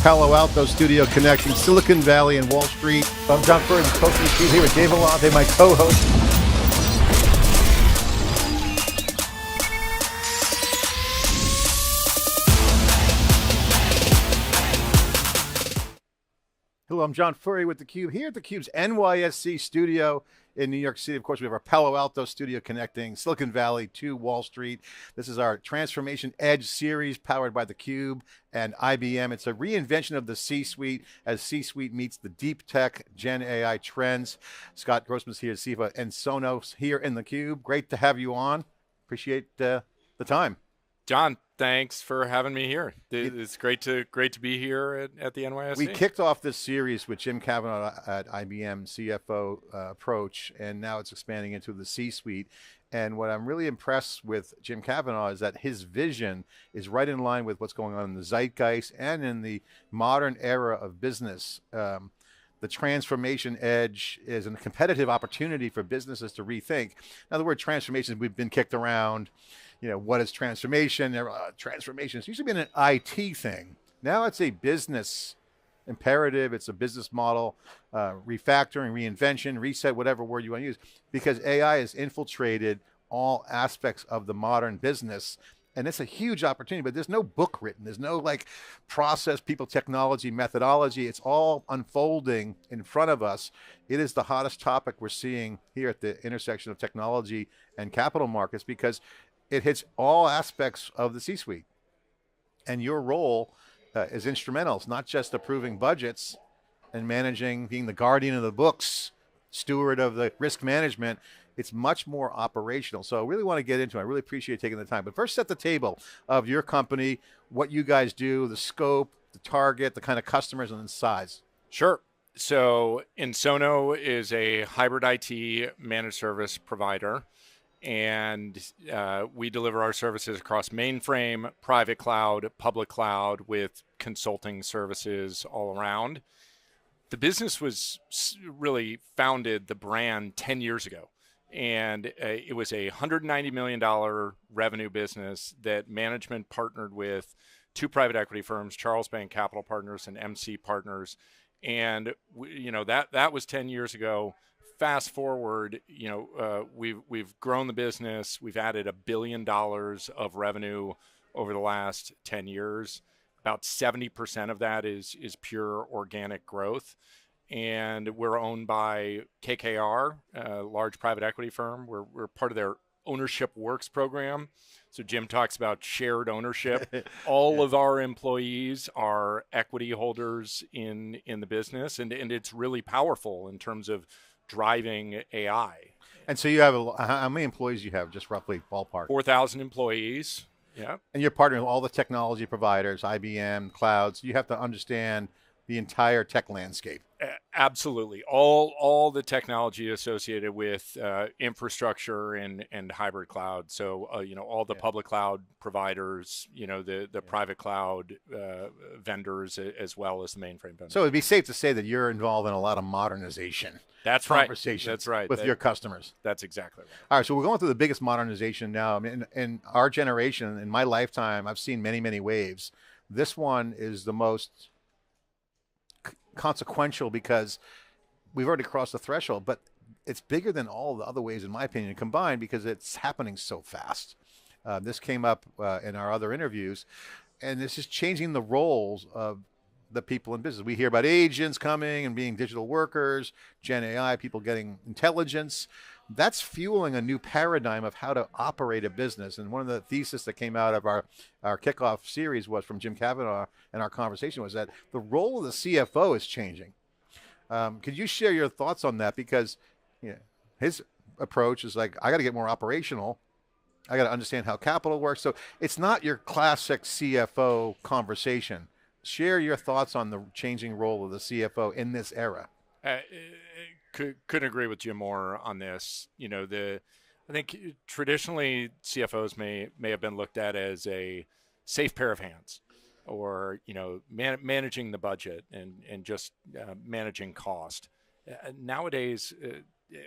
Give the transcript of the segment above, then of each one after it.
Palo Alto studio connecting Silicon Valley and Wall Street. I'm John Furrier, hosting the CUBE here with Dave Vellante, my co-host. Hello, I'm John Furrier with theCUBE, here at theCUBE's NYSC studio in New York City. Of course, we have our Palo Alto studio connecting Silicon Valley to Wall Street. This is our Transformation Edge series powered by theCUBE and IBM. It's a reinvention of the C-suite as C-suite meets the deep tech Gen AI trends. Scott Grossman is here, CFO of Ensono, here in theCUBE. Great to have you on. Appreciate the time. John, thanks for having me here. It's great to be here at the NYSC. We kicked off this series with Jim Kavanaugh at IBM CFO approach, and now it's expanding into the C-suite. And what I'm really impressed with Jim Kavanaugh is that his vision is right in line with what's going on in the zeitgeist and in the modern era of business. The transformation edge is a competitive opportunity for businesses to rethink. Now, the word transformation, we've been kicked around. You know, what is transformation? Transformation. It's usually been an IT thing. Now it's a business imperative. It's a business model, refactoring, reinvention, reset, whatever word you want to use, because AI has infiltrated all aspects of the modern business. And it's a huge opportunity, but there's no book written. There's no like process, people, technology, methodology. It's all unfolding in front of us. It is the hottest topic we're seeing here at the intersection of technology and capital markets, because it hits all aspects of the C-suite. And your role is instrumental. It's not just approving budgets and managing, being the guardian of the books, steward of the risk management. It's much more operational. So I really want to get into it. I really appreciate taking the time. But first, set the table of your company, what you guys do, the scope, the target, the kind of customers, and the size. Sure. So Ensono is a hybrid IT managed service provider. And we deliver our services across mainframe, private cloud, public cloud, with consulting services all around. The business was really founded, the brand, 10 years ago. And it was a $190 million revenue business that management partnered with two private equity firms, Charles Bank Capital Partners and MC Partners. And that was 10 years ago. Fast forward, we've grown the business. We've added $1 billion of revenue over the last 10 years. About 70% of that is pure organic growth. And we're owned by KKR, a large private equity firm. We're part of their Ownership Works program. So Jim talks about shared ownership. All of our employees are equity holders in the business, and it's really powerful in terms of driving AI. And so you have, how many employees you have, just roughly ballpark? 4,000 employees, yeah. And you're partnering with all the technology providers, IBM, clouds. You have to understand the entire tech landscape. Absolutely. All the technology associated with infrastructure and hybrid cloud. So, all the public cloud providers, the private cloud vendors, as well as the mainframe vendors. So it'd be safe to say that you're involved in a lot of modernization. That's conversations. Right. That's right. With your customers. That's exactly right. All right. So we're going through the biggest modernization now. I mean, in our generation, in my lifetime, I've seen many, many waves. This one is the most consequential because we've already crossed the threshold, but it's bigger than all the other ways, in my opinion, combined, because it's happening so fast. This came up in our other interviews, and this is changing the roles of the people in business. We hear about agents coming and being digital workers, Gen AI, people getting intelligence. That's fueling a new paradigm of how to operate a business. And one of the theses that came out of our kickoff series was from Jim Kavanaugh, and our conversation was that the role of the CFO is changing. Could you share your thoughts on that? Because his approach is like, I got to get more operational. I got to understand how capital works. So it's not your classic CFO conversation. Share your thoughts on the changing role of the CFO in this era. Couldn't agree with Jim more on this. I think traditionally CFOs may have been looked at as a safe pair of hands, or managing the budget and just managing cost. Nowadays,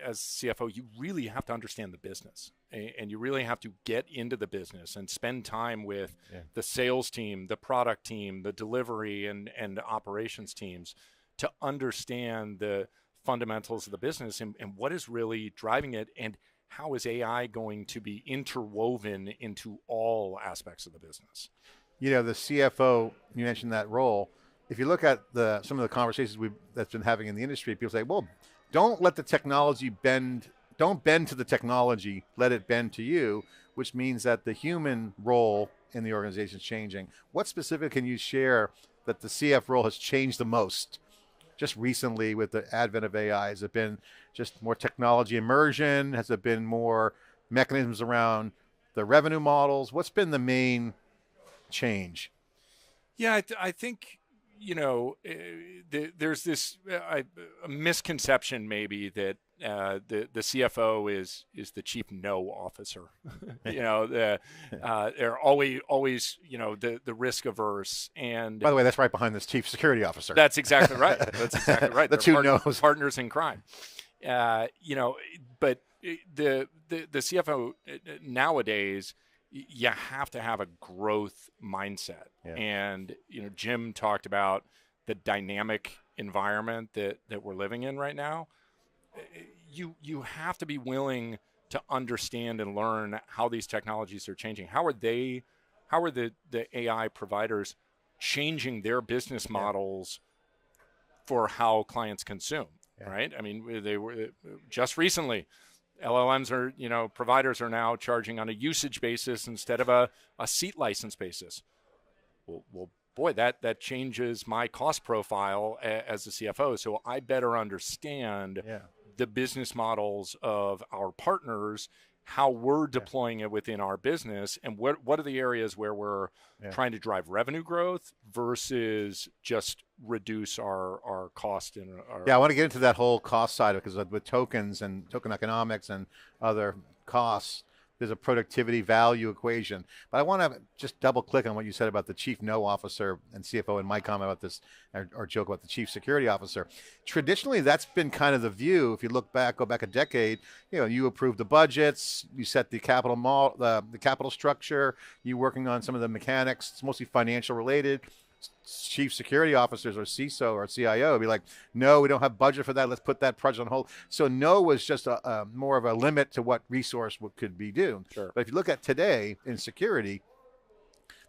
as CFO, you really have to understand the business, and you really have to get into the business and spend time with the sales team, the product team, the delivery and operations teams to understand the fundamentals of the business and what is really driving it, and how is AI going to be interwoven into all aspects of the business. You know, the CFO, you mentioned that role. If you look at some of the conversations that's been having in the industry, people say, well, don't let the technology bend, don't bend to the technology, let it bend to you, which means that the human role in the organization is changing. What specific can you share that the CF role has changed the most just recently with the advent of AI? Has it been just more technology immersion? Has it been more mechanisms around the revenue models? What's been the main change? Yeah, I think, you know, there's this a misconception maybe that the CFO is the chief no officer. You know, they're always you know, the risk averse. And by the way, that's right behind this chief security officer. That's exactly right. That's exactly right. The two no's. Partners in crime. You know, but the CFO nowadays, you have to have a growth mindset. And, you know, Jim talked about the dynamic environment that we're living in right now. You have to be willing to understand and learn how these technologies are changing. How are the AI providers changing their business models for how clients consume, right? I mean, they were just recently, LLMs are, you know, providers are now charging on a usage basis instead of a seat license basis. Well, boy, that changes my cost profile as a CFO. So I better understand the business models of our partners, how we're deploying it within our business, and what are the areas where we're trying to drive revenue growth versus just reduce our cost. I want to get into that whole cost side of it, because with tokens and token economics and other costs, there's a productivity value equation. But I want to just double click on what you said about the chief no officer and CFO, and my comment about this, or joke about the chief security officer. Traditionally, that's been kind of the view. If you look back, go back a decade, you know, you approve the budgets, you set the capital the capital structure, you working on some of the mechanics. It's mostly financial related. Chief security officers or CISO or CIO would be like, no, we don't have budget for that. Let's put that project on hold. So no was just a more of a limit to what resource could be due. Sure. But if you look at today in security,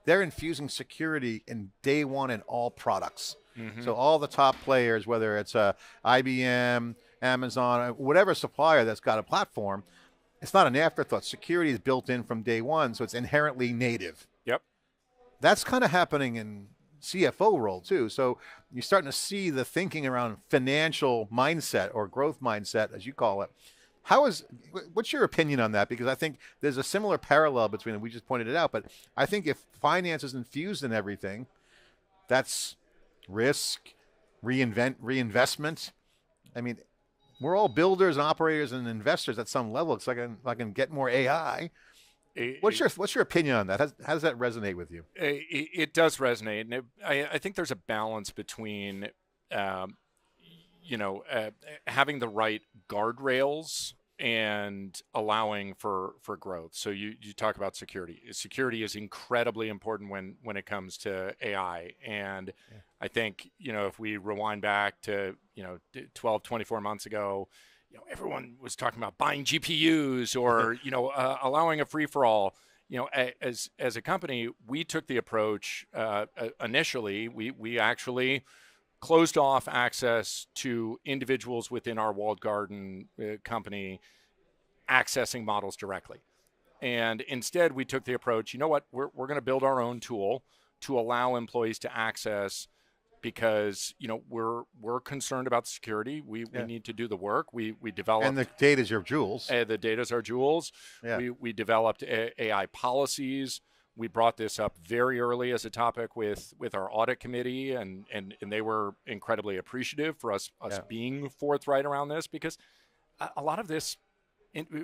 they're infusing security in day one in all products. So all the top players, whether it's IBM, Amazon, whatever supplier that's got a platform, it's not an afterthought. Security is built in from day one, so it's inherently native. Yep. That's kind of happening in CFO role too. So you're starting to see the thinking around financial mindset or growth mindset, as you call it. What's your opinion on that? Because I think there's a similar parallel between them. We just pointed it out, but I think if finance is infused in everything, that's risk, reinvestment. I mean, we're all builders and operators and investors at some level. It's like I can get more AI. What's your opinion on that? How does that resonate with you? It does resonate, and I think there's a balance between, you know, having the right guardrails and allowing for growth. So you talk about security. Security is incredibly important when it comes to AI, and I think, you know, if we rewind back to, you know, 12, 24 months ago, you know, everyone was talking about buying GPUs or, you know, allowing a free-for-all. You know, as a company, we took the approach initially. We actually closed off access to individuals within our walled garden company accessing models directly, and instead we took the approach. You know what? We're going to build our own tool to allow employees to access. Because, you know, we're concerned about the security. We need to do the work. We develop, and the data's your jewels. The data's our jewels. We developed AI policies. We brought this up very early as a topic with our audit committee, and they were incredibly appreciative for us being forthright around this, because a lot of this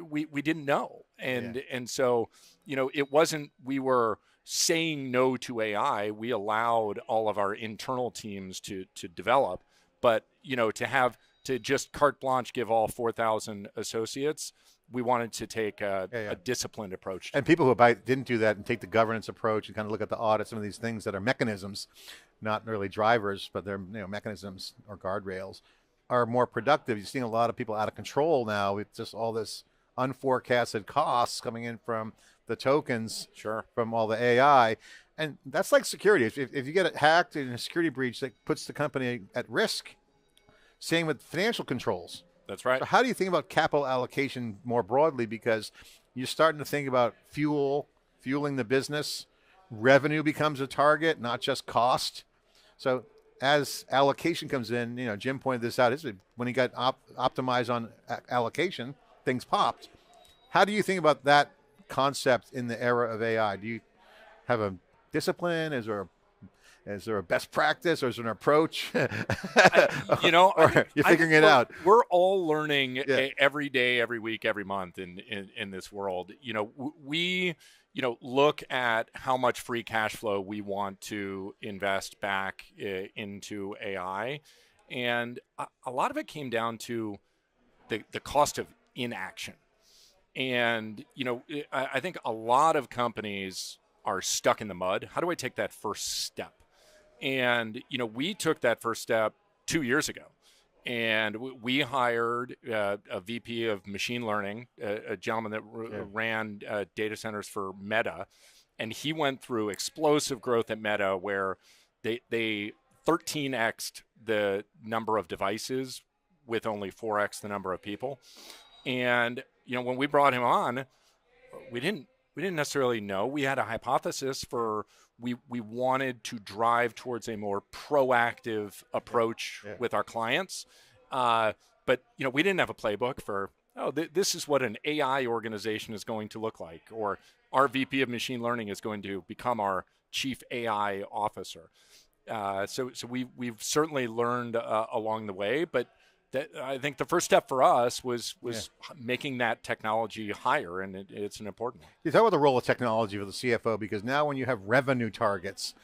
we didn't know, and so, you know, it wasn't we were saying no to AI. We allowed all of our internal teams to develop, but, you know, to have to just carte blanche give all 4,000 associates. We wanted to take a disciplined approach. And people who didn't do that and take the governance approach and kind of look at the audit, some of these things that are mechanisms, not really drivers, but they're mechanisms or guardrails, are more productive. You're seeing a lot of people out of control now with just all this unforecasted costs coming in from the tokens, from all the AI. And that's like security. If you get hacked in a security breach, that puts the company at risk. Same with financial controls. That's right. So how do you think about capital allocation more broadly? Because you're starting to think about fueling the business. Revenue becomes a target, not just cost. So as allocation comes in, Jim pointed this out, when he got optimized on allocation, things popped. How do you think about that concept in the era of AI? Do you have a discipline? Is there a best practice, or is there an approach? You're figuring it out. We're all learning every day, every week, every month in this world. We look at how much free cash flow we want to invest back into AI, and a lot of it came down to the cost of inaction. And I think a lot of companies are stuck in the mud. How do I take that first step? And, we took that first step 2 years ago, and we hired a VP of machine learning, a gentleman that ran data centers for Meta. And he went through explosive growth at Meta where they 13x'd the number of devices with only 4x the number of people. And, when we brought him on, we didn't necessarily know. We had a hypothesis for we wanted to drive towards a more proactive approach with our clients. But, we didn't have a playbook for, this is what an AI organization is going to look like, or our VP of machine learning is going to become our chief AI officer. So we've certainly learned along the way, but I think the first step for us was making that technology higher, and it's an important one. You talk about the role of technology for the CFO, because now when you have revenue targets,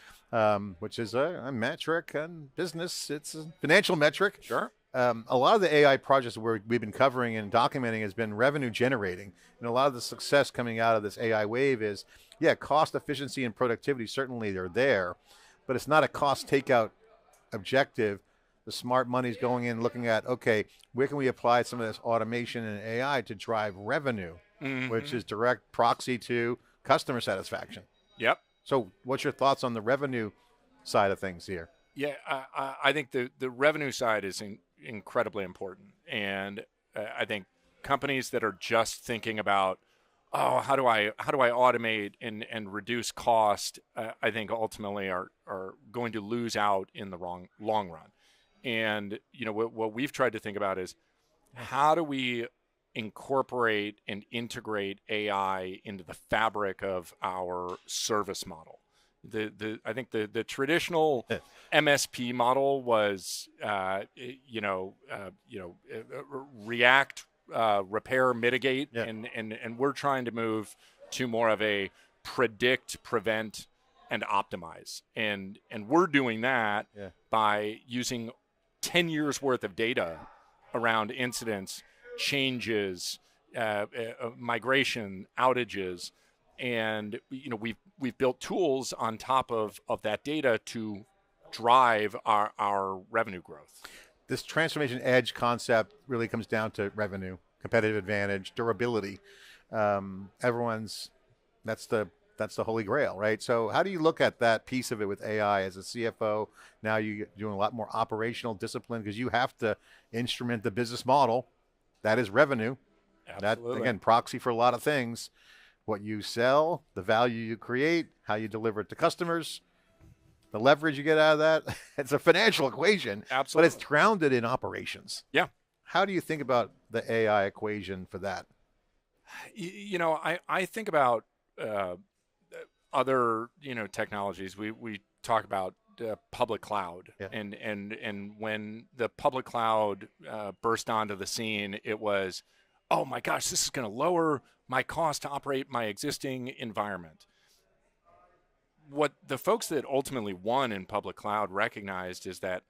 which is a metric and business, it's a financial metric. Sure. A lot of the AI projects we've been covering and documenting has been revenue generating. And a lot of the success coming out of this AI wave is, cost efficiency and productivity, certainly they're there, but it's not a cost takeout objective. The smart money's going in looking at, okay, where can we apply some of this automation and AI to drive revenue, which is direct proxy to customer satisfaction. Yep. So what's your thoughts on the revenue side of things here? Yeah, I think the revenue side is incredibly important. And I think companies that are just thinking about, how do I automate and reduce cost, I think ultimately are going to lose out in the long run. And what we've tried to think about is, how do we incorporate and integrate AI into the fabric of our service model? I think the traditional MSP model was react, repair, mitigate, and we're trying to move to more of a predict, prevent, and optimize. And we're doing that by using 10 years worth of data around incidents, changes, migration, outages, and we've built tools on top of that data to drive our revenue growth. This transformation edge concept really comes down to revenue, competitive advantage, durability. That's the holy grail, right? So how do you look at that piece of it with AI as a CFO? Now you're doing a lot more operational discipline because you have to instrument the business model. That is revenue. Absolutely. That, again, proxy for a lot of things. What you sell, the value you create, how you deliver it to customers, the leverage you get out of that. It's a financial equation. Absolutely. But it's grounded in operations. Yeah. How do you think about the AI equation for that? I think about other technologies. We talk about public cloud, and when the public cloud burst onto the scene, it was, oh my gosh, this is going to lower my cost to operate my existing environment. What the folks that ultimately won in public cloud recognized is that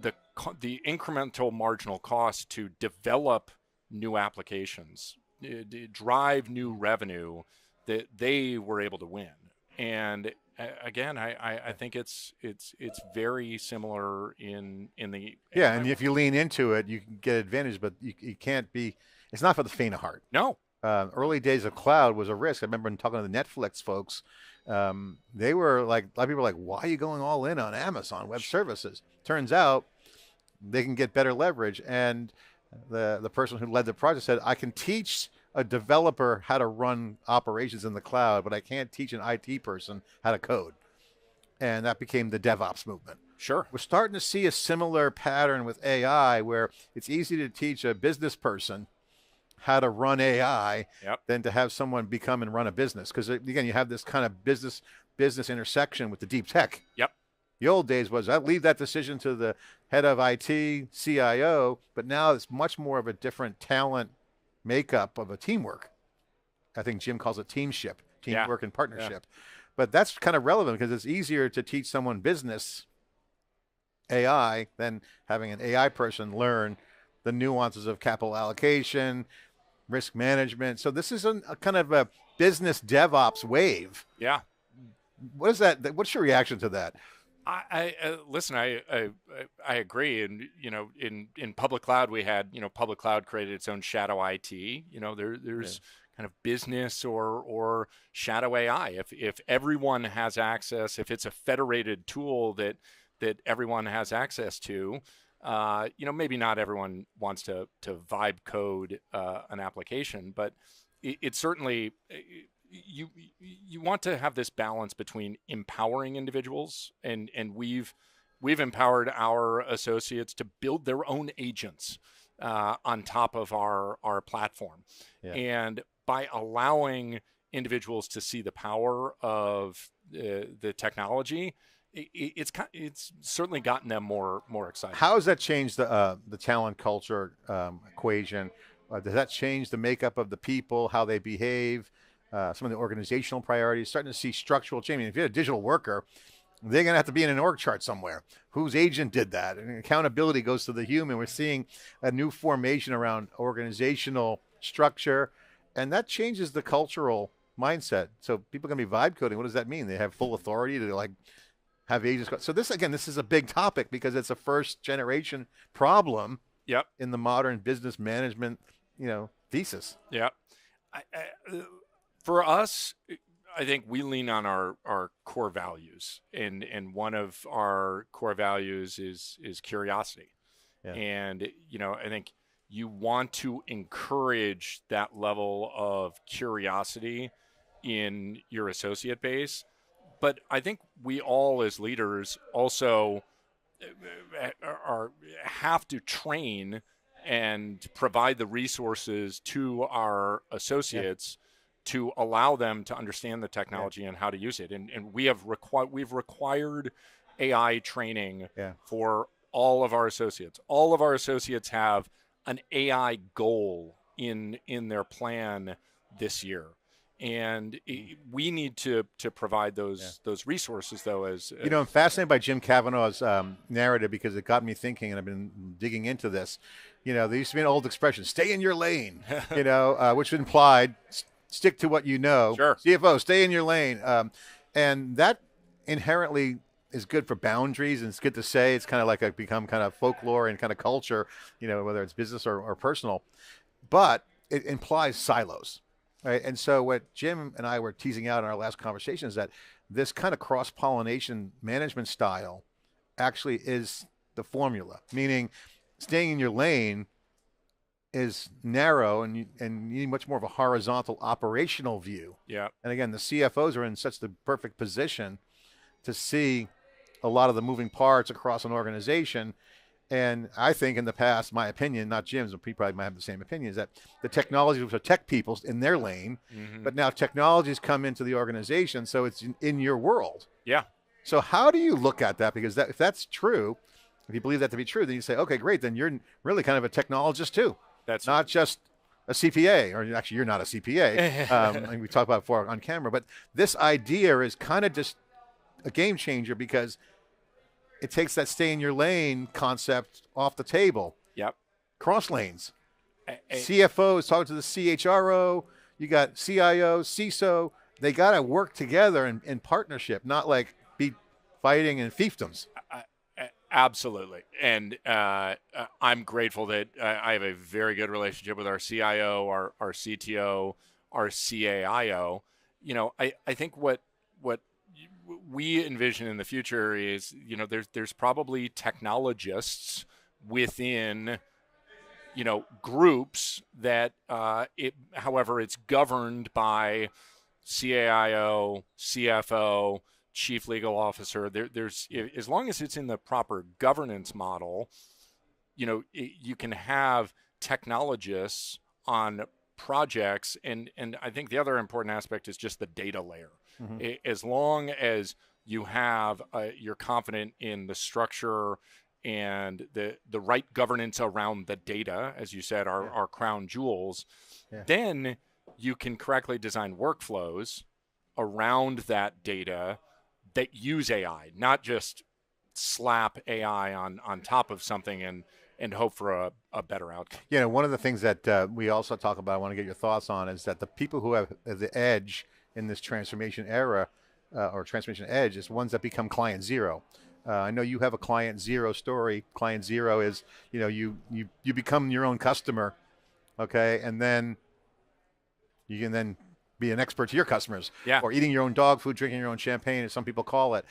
the incremental marginal cost to develop new applications, drive new revenue, that they were able to win. And again, I think it's very similar in the Yeah, and if you lean into it, you can get advantage, but you can't be. It's not for the faint of heart. No. Early days of cloud was a risk. I remember talking to the Netflix folks. They were like, a lot of people were like, why are you going all in on Amazon Web Services? Turns out they can get better leverage. And the person who led the project said, I can teach a developer how to run operations in the cloud, but I can't teach an IT person how to code. And that became the DevOps movement. Sure. We're starting to see a similar pattern with AI where it's easy to teach a business person how to run AI than to have someone become and run a business. Because again, you have this kind of business intersection with the deep tech. Yep. The old days was, I leave that decision to the head of IT, CIO, but now it's much more of a different talent makeup of a teamwork. I think Jim calls it teamship, teamwork and partnership. Yeah. But that's kind of relevant because it's easier to teach someone business AI than having an AI person learn the nuances of capital allocation, risk management. So this is a kind of a business DevOps wave. Yeah. What is that? What's your reaction to that? Listen, I agree. And, in public cloud, we had, public cloud created its own shadow IT. There's kind of business or shadow AI. If everyone has access, if it's a federated tool that everyone has access to, maybe not everyone wants to vibe code an application, but it certainly, you want to have this balance between empowering individuals, and we've empowered our associates to build their own agents on top of our platform. Yeah. And by allowing individuals to see the power of the technology, it's certainly gotten them more excited. How has that changed the talent culture equation? Does that change the makeup of the people, how they behave, some of the organizational priorities? Starting to see structural change. I mean, if you're a digital worker, they're going to have to be in an org chart somewhere. Whose agent did that? And accountability goes to the human. We're seeing a new formation around organizational structure, and that changes the cultural mindset. So people are going to be vibe coding. What does that mean? They have full authority to have agents. So this is a big topic because it's a first generation problem in the modern business management, thesis. Yeah. For us, I think we lean on our core values, and one of our core values is curiosity. Yeah. And, I think you want to encourage that level of curiosity in your associate base. But I think we all as leaders also have to train and provide the resources to our associates to allow them to understand the technology and how to use it. And we've required AI training for all of our associates. All of our associates have an AI goal in their plan this year. And we need to provide those resources, though. As I'm fascinated by Jim Cavanaugh's narrative because it got me thinking, and I've been digging into this. There used to be an old expression, "Stay in your lane," which implied stick to what you know. Sure. CFO, stay in your lane, and that inherently is good for boundaries, and it's good to say. It's kind of become kind of folklore and kind of culture, whether it's business or personal, but it implies silos. Right. And so what Jim and I were teasing out in our last conversation is that this kind of cross-pollination management style actually is the formula, meaning staying in your lane is narrow and you need much more of a horizontal operational view. Yeah. And again, the CFOs are in such the perfect position to see a lot of the moving parts across an organization. And I think in the past, my opinion, not Jim's, but he probably might have the same opinion, is that the technology was tech people in their lane, but now technologies come into the organization, so it's in your world. Yeah. So how do you look at that? Because if that's true, if you believe that to be true, then you say, okay, great, then you're really kind of a technologist too. That's not just a CPA, or actually you're not a CPA. And we talked about it before on camera, but this idea is kind of just a game changer because it takes that stay in your lane concept off the table. Yep. Cross lanes. CFO is talking to the CHRO. You got CIO, CISO. They got to work together in partnership, not like be fighting in fiefdoms. Absolutely. And I'm grateful that I have a very good relationship with our CIO, our CTO, our CAIO. You know, I think what we envision in the future is, you know, there's probably technologists within, you know, groups that however, it's governed by CAIO, CFO, chief legal officer. There's as long as it's in the proper governance model, you know, you can have technologists on projects, and I think the other important aspect is just the data layer. Mm-hmm. As long as you have you're confident in the structure and the right governance around the data, as you said, our crown jewels, then you can correctly design workflows around that data that use AI, not just slap AI on top of something and hope for a better outcome. You know, one of the things that we also talk about, I want to get your thoughts on, is that the people who have the edge in this transformation era, or transformation edge, is ones that become client zero. I know you have a client zero story. Client zero is, you know, you become your own customer, okay, and then you can then be an expert to your customers, or eating your own dog food, drinking your own champagne, as some people call it.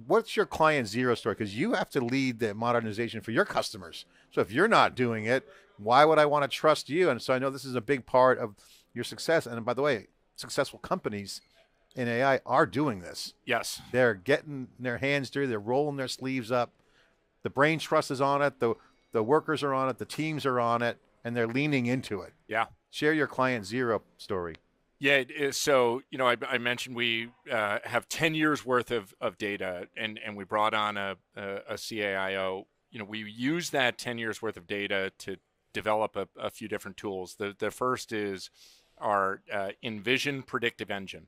What's your client zero story? Because you have to lead the modernization for your customers. So if you're not doing it, why would I want to trust you? And so I know this is a big part of your success. And by the way, successful companies in AI are doing this. Yes. They're getting their hands dirty. They're rolling their sleeves up. The brain trust is on it. The workers are on it. The teams are on it. And they're leaning into it. Yeah. Share your client zero story. Yeah, so, you know, I mentioned we have 10 years worth of data, and we brought on a CAIO. You know, we use that 10 years worth of data to develop a few different tools. The first is our Envision predictive engine,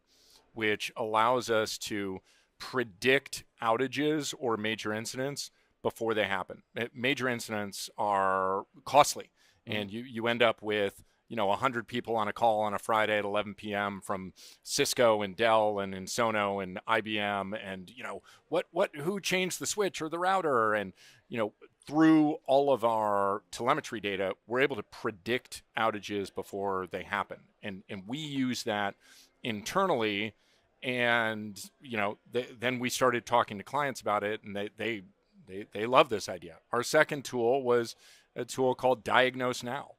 which allows us to predict outages or major incidents before they happen. Major incidents are costly, and you end up with, you know, 100 people on a call on a Friday at 11 p.m. from Cisco and Dell and Ensono and IBM, and, you know, who changed the switch or the router, and, you know, through all of our telemetry data, we're able to predict outages before they happen, and we use that internally, and, you know, then we started talking to clients about it, and they love this idea. Our second tool was a tool called Diagnose Now.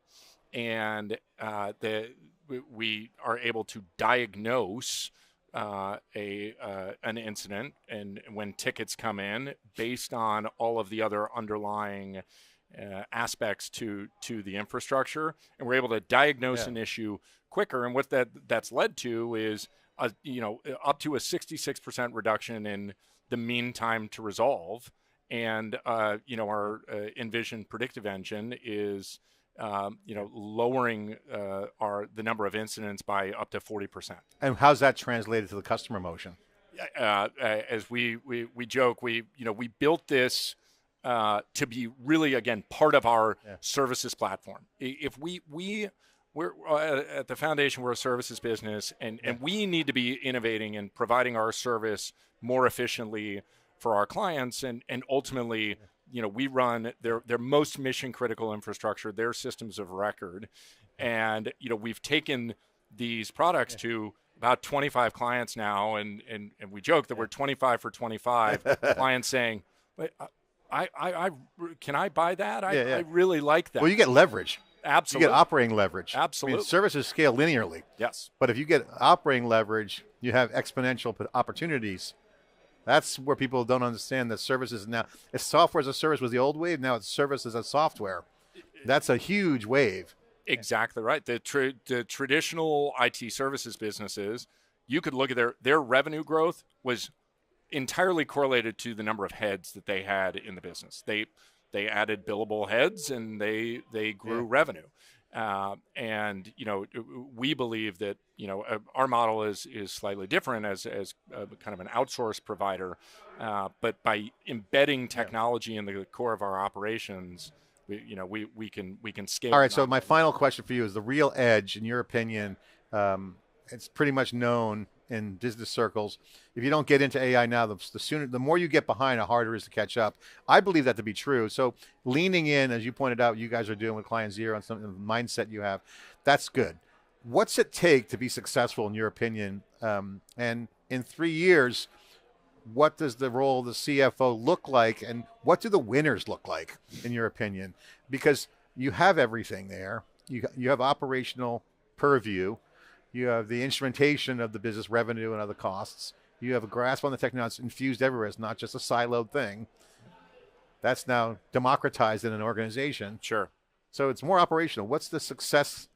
And we are able to diagnose an incident, and when tickets come in, based on all of the other underlying aspects to the infrastructure, and we're able to diagnose an issue quicker. And what that's led to is you know, up to a 66% reduction in the mean time to resolve. And you know, our Envision predictive engine is you know, lowering the number of incidents by up to 40%. And how's that translated to the customer motion? As we joke, we built this to be really, again, part of our services platform. If we're at the foundation, we're a services business, and we need to be innovating and providing our service more efficiently for our clients, and ultimately, you know, we run their most mission critical infrastructure, their systems of record. And, you know, we've taken these products to about 25 clients now. And we joke that we're 25 for 25 clients saying, wait, can I buy that? I really like that. Well, you get leverage. Absolutely. You get operating leverage. Absolutely. I mean, services scale linearly. Yes. But if you get operating leverage, you have exponential opportunities. That's where people don't understand that services now, if software as a service was the old wave, now it's service as a software. That's a huge wave. Exactly right. The traditional IT services businesses, you could look at their revenue growth was entirely correlated to the number of heads that they had in the business. They added billable heads, and they grew revenue. And we believe that our model is slightly different as kind of an outsourced provider, but by embedding technology in the core of our operations, we can scale. All right. So my final question for you is the real edge, in your opinion. It's pretty much known in business circles. If you don't get into AI now, the more you get behind, the harder it is to catch up. I believe that to be true. So leaning in, as you pointed out, you guys are doing with Client Zero and some of the mindset you have, that's good. What's it take to be successful, in your opinion? And in 3 years, what does the role of the CFO look like, and what do the winners look like, in your opinion? Because you have everything there. You have operational purview. You have the instrumentation of the business revenue and other costs. You have a grasp on the technology. It's infused everywhere. It's not just a siloed thing. That's now democratized in an organization. Sure. So it's more operational. What's the success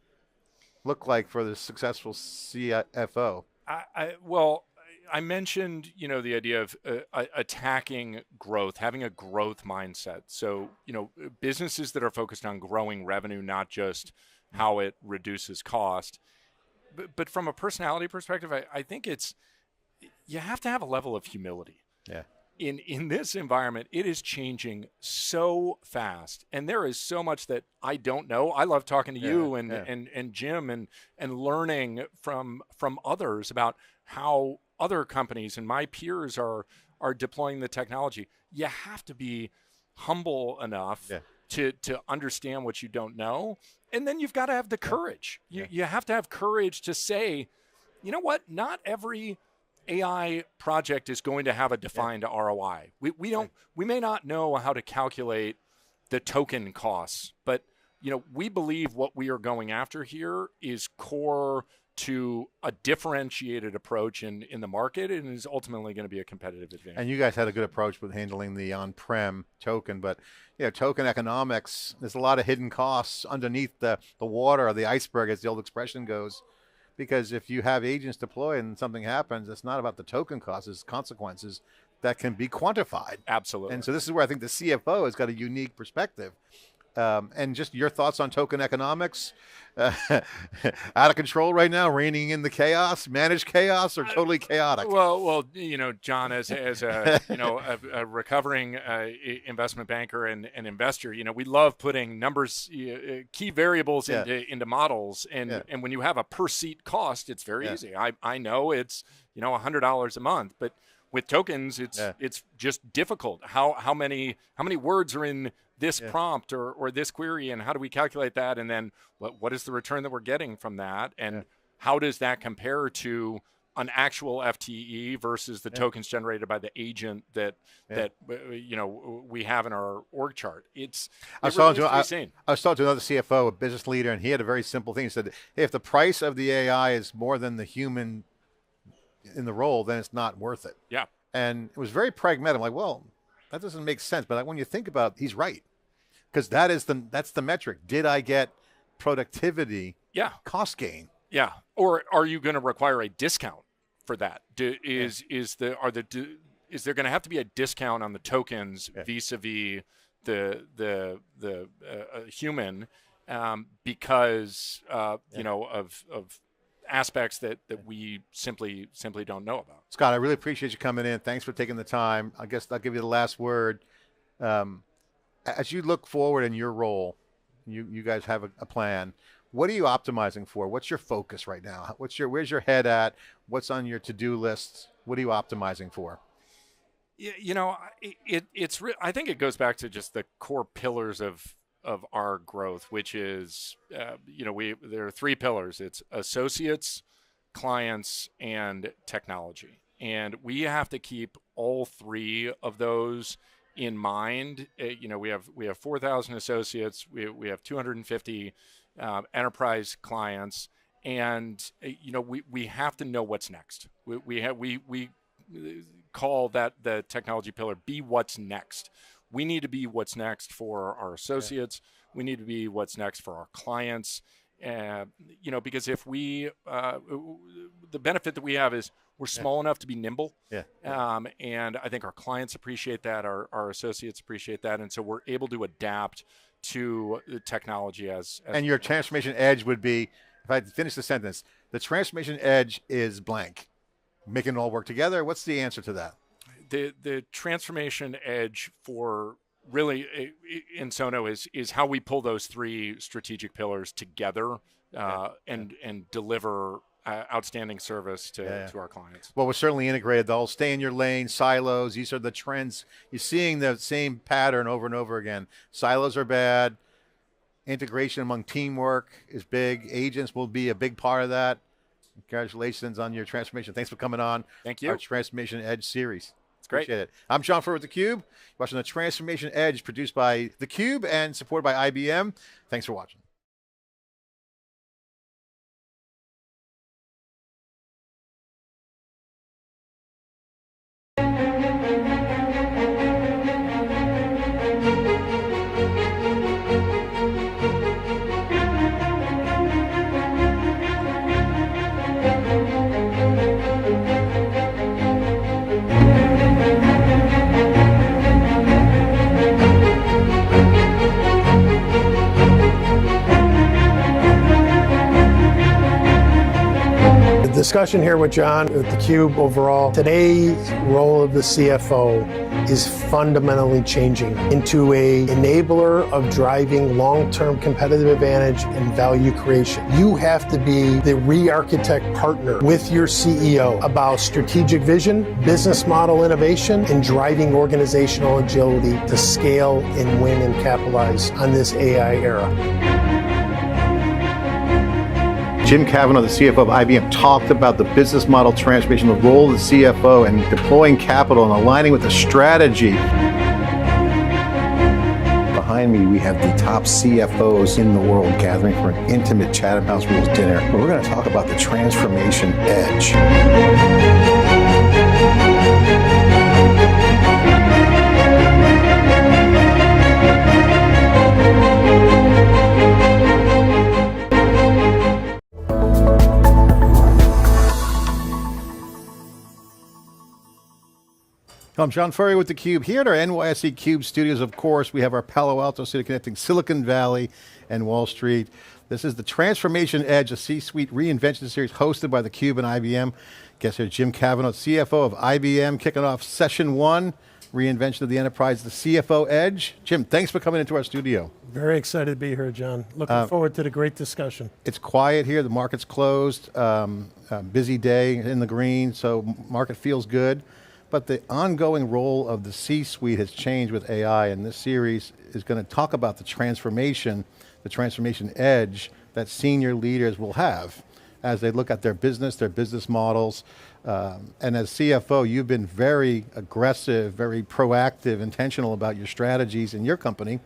look like for the successful CFO? Well, I mentioned, the idea of attacking growth, having a growth mindset. So, businesses that are focused on growing revenue, not just how it reduces cost. But from a personality perspective, I think you have to have a level of humility. Yeah. In this environment, it is changing so fast, and there is so much that I don't know. I love talking to you and Jim and learning from others about how other companies and my peers are deploying the technology. You have to be humble enough to understand what you don't know. And then you've got to have the courage. You have to have courage to say, you know what, not every AI project is going to have a defined ROI. We may not know how to calculate the token costs, but we believe what we are going after here is core to a differentiated approach in the market, and is ultimately going to be a competitive advantage. And you guys had a good approach with handling the on-prem token, but token economics, there's a lot of hidden costs underneath the water, or the iceberg, as the old expression goes. Because if you have agents deployed and something happens, it's not about the token costs, it's consequences that can be quantified. Absolutely. And so this is where I think the CFO has got a unique perspective. And just your thoughts on token economics, out of control right now, reining in the chaos, managed chaos, or totally chaotic? Well, John, as a a recovering investment banker and investor, we love putting numbers, key variables into models, and when you have a per seat cost, it's very easy. I know it's $100 a month, but with tokens, it's just difficult. How many words are in this prompt or this query, and how do we calculate that? And then what is the return that we're getting from that? And how does that compare to an actual FTE versus the tokens generated by the agent that we have in our org chart? I was talking to another CFO, a business leader, and he had a very simple thing. He said, hey, if the price of the AI is more than the human in the role, then it's not worth it. Yeah. And it was very pragmatic. I'm like, well, that doesn't make sense. But when you think about it, he's right. Because that's the metric. Did I get productivity? Cost gain. Yeah. Or are you going to require a discount for that? Is there going to have to be a discount on the tokens vis-a-vis the human because of aspects that we simply don't know about? Scott, I really appreciate you coming in. Thanks for taking the time. I guess I'll give you the last word. As you look forward in your role, you guys have a plan. What are you optimizing for? What's your focus right now? Where's your head at? What's on your to-do list? What are you optimizing for? I think it goes back to just the core pillars of our growth, which is, there are 3 pillars. It's associates, clients, and technology. And we have to keep all 3 of those in mind. We have 4,000 associates. We have 250 enterprise clients, and we have to know what's next. We call that the technology pillar, be what's next. We need to be what's next for our associates. We need to be what's next for our clients. Because if the benefit that we have is we're small enough to be nimble. And I think our clients appreciate that. Our associates appreciate that. And so we're able to adapt to the technology as and your transformation edge would be, if I finish the sentence, the transformation edge is blank. Making it all work together. What's the answer to that? The transformation edge for really Ensono is how we pull those three strategic pillars together and deliver outstanding service to our clients. Well, we're certainly integrated. They'll stay in your lane, silos. These are the trends. You're seeing the same pattern over and over again. Silos are bad. Integration among teamwork is big. Agents will be a big part of that. Congratulations on your transformation. Thanks for coming on. Thank you. Our Transformation Edge series. It's great. Appreciate it. I'm John Furr with theCUBE, watching the Transformation Edge, produced by theCUBE and supported by IBM. Thanks for watching. Discussion here with John with theCUBE overall. Today's role of the CFO is fundamentally changing into an enabler of driving long-term competitive advantage and value creation. You have to be the re-architect partner with your CEO about strategic vision, business model innovation, and driving organizational agility to scale and win and capitalize on this AI era. Jim Kavanaugh, the CFO of IBM, talked about the business model transformation, the role of the CFO, and deploying capital and aligning with the strategy. Behind me, we have the top CFOs in the world gathering for an intimate Chatham House Rules dinner, where we're going to talk about the transformation edge. I'm John Furrier with theCUBE. Here at our NYSE CUBE studios, of course, we have our Palo Alto city connecting Silicon Valley and Wall Street. This is the Transformation Edge, a C-Suite reinvention series hosted by theCUBE and IBM. Guest here, Jim Kavanaugh, CFO of IBM, kicking off session 1, reinvention of the enterprise, the CFO Edge. Jim, thanks for coming into our studio. Very excited to be here, John. Looking forward to the great discussion. It's quiet here, the market's closed, busy day in the green, so market feels good. But the ongoing role of the C-suite has changed with AI, and this series is going to talk about the transformation edge that senior leaders will have as they look at their business models. And as CFO, you've been very aggressive, very proactive, intentional about your strategies in your company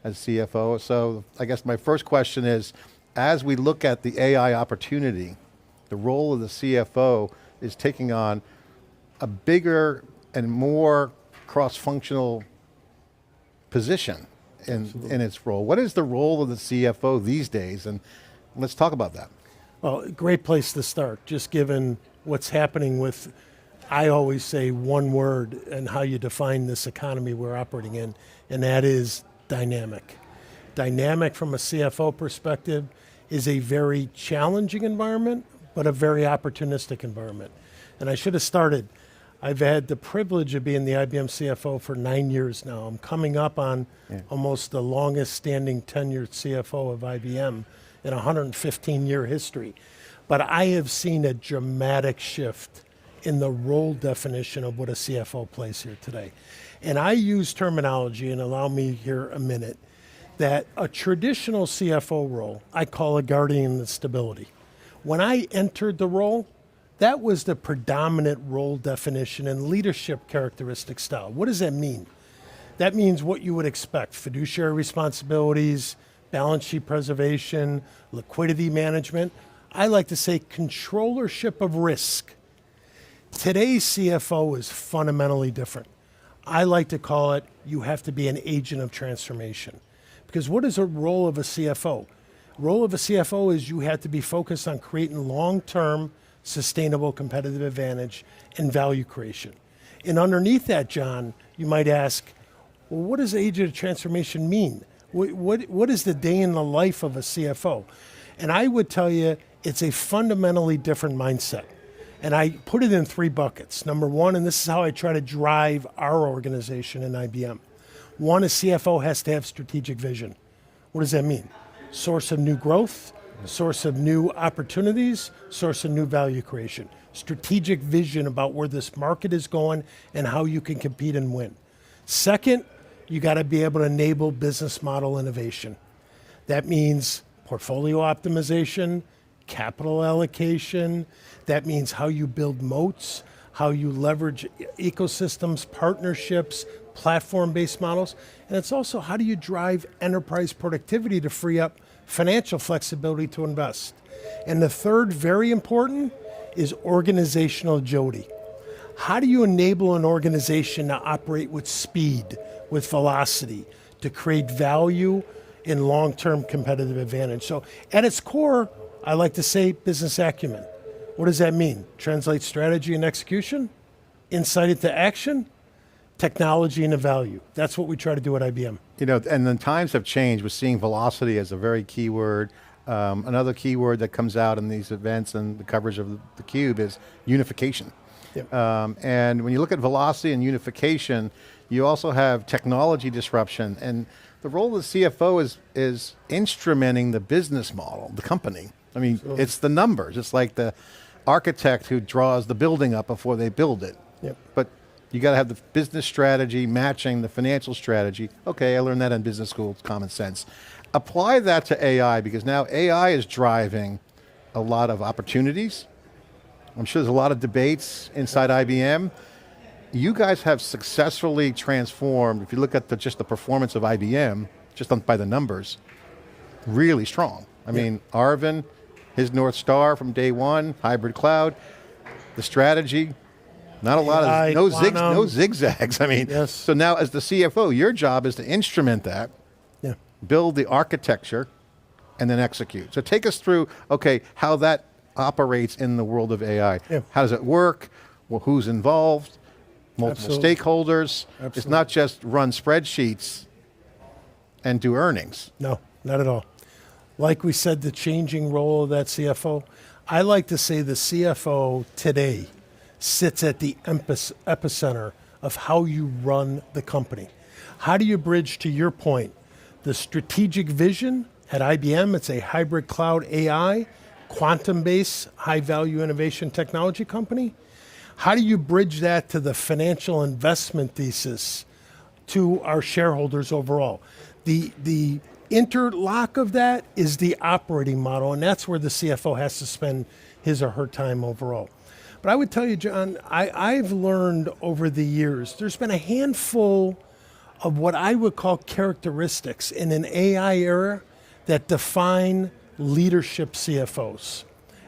as CFO. So I guess my first question is, as we look at the AI opportunity, the role of the CFO is taking on a bigger and more cross-functional position in its role. What is the role of the CFO these days? And let's talk about that. Well, great place to start, just given what's happening with, I always say one word and how you define this economy we're operating in, and that is dynamic. Dynamic from a CFO perspective is a very challenging environment, but a very opportunistic environment. And I should have started, I've had the privilege of being the IBM CFO for 9 years now. I'm coming up on almost the longest standing tenured CFO of IBM in a 115-year history. But I have seen a dramatic shift in the role definition of what a CFO plays here today. And I use terminology, and allow me here a minute, that a traditional CFO role, I call a guardian of stability. When I entered the role, that was the predominant role definition and leadership characteristic style. What does that mean? That means what you would expect: fiduciary responsibilities, balance sheet preservation, liquidity management. I like to say controllership of risk. Today's CFO is fundamentally different. I like to call it, you have to be an agent of transformation. Because what is the role of a CFO? Role of a CFO is you have to be focused on creating long-term sustainable competitive advantage and value creation. And underneath that, John, you might ask, well, what does agent of transformation mean? What is the day in the life of a CFO? And I would tell you, it's a fundamentally different mindset. And I put it in 3 buckets. Number one, and this is how I try to drive our organization in IBM. One, a CFO has to have strategic vision. What does that mean? Source of new growth, source of new opportunities, source of new value creation. Strategic vision about where this market is going and how you can compete and win. Second, you got to be able to enable business model innovation. That means portfolio optimization, capital allocation. That means how you build moats, how you leverage ecosystems, partnerships, platform-based models. And it's also how do you drive enterprise productivity to free up financial flexibility to invest. And the third, very important, is organizational agility. How do you enable an organization to operate with speed, with velocity, to create value and long-term competitive advantage? So at its core, I like to say business acumen. What does that mean? Translate strategy and execution, insight into action, technology into value. That's what we try to do at IBM. You know, and the times have changed. We're seeing velocity as a very key word. Another key word that comes out in these events and the coverage of theCUBE is unification. Yep. And when you look at velocity and unification, you also have technology disruption. And the role of the CFO is instrumenting the business model, the company. I mean, it's the numbers. It's like the architect who draws the building up before they build it. Yep. But you got to have the business strategy matching the financial strategy. Okay, I learned that in business school, it's common sense. Apply that to AI, because now AI is driving a lot of opportunities. I'm sure there's a lot of debates inside IBM. You guys have successfully transformed, if you look at just the performance of IBM, just by the numbers, really strong. I mean, Arvind, his North Star from day one, hybrid cloud, the strategy, not a lot of, no zigzags. I mean, yes. So now as the CFO, your job is to instrument that, build the architecture, and then execute. So take us through, okay, how that operates in the world of AI. Yeah. How does it work? Well, who's involved? Multiple Absolutely. stakeholders. Absolutely. It's not just run spreadsheets and do earnings. No, not at all. Like we said, the changing role of that CFO, I like to say the CFO today sits at the epicenter of how you run the company. How do you bridge, to your point, the strategic vision? At IBM, it's a hybrid cloud AI, quantum-based, high-value innovation technology company. How do you bridge that to the financial investment thesis to our shareholders overall? The interlock of that is the operating model, and that's where the CFO has to spend his or her time overall. But I would tell you, John, I've learned over the years, there's been a handful of what I would call characteristics in an AI era that define leadership CFOs.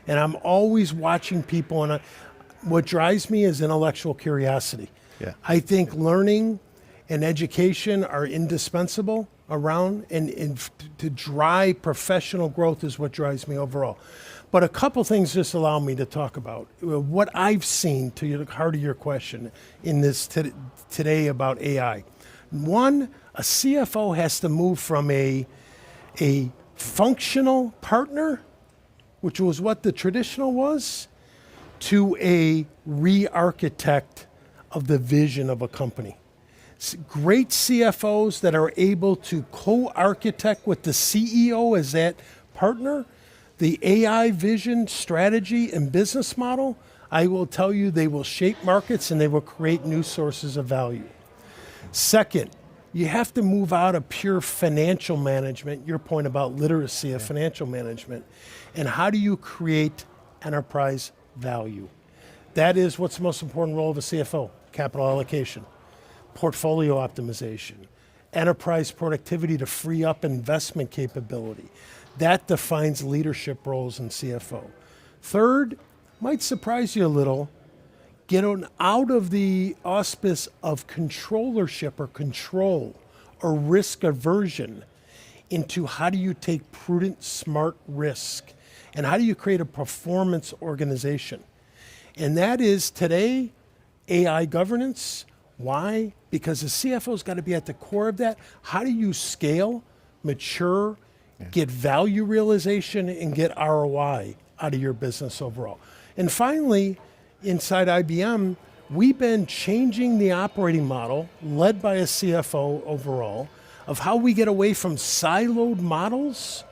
And I'm always watching people, and what drives me is intellectual curiosity. Yeah. I think learning and education are indispensable around, and to drive professional growth is what drives me overall. But a couple things just allow me to talk about what I've seen, to the heart of your question, in this today about AI. One, a CFO has to move from a functional partner, which was what the traditional was, to a re-architect of the vision of a company. Great CFOs that are able to co-architect with the CEO as that partner, the AI vision, strategy, and business model, I will tell you they will shape markets and they will create new sources of value. Second, you have to move out of pure financial management, your point about literacy of financial management, and how do you create enterprise value? That is what's the most important role of a CFO: capital allocation, portfolio optimization, enterprise productivity to free up investment capability. That defines leadership roles in CFO. Third, might surprise you a little, get out of the auspice of controllership or control or risk aversion into how do you take prudent, smart risk, and how do you create a performance organization? And that is today AI governance. Why? Because the CFO's got to be at the core of that. How do you scale mature, get value realization, and get ROI out of your business overall. And finally, inside IBM, we've been changing the operating model, led by a CFO overall, of how we get away from siloed models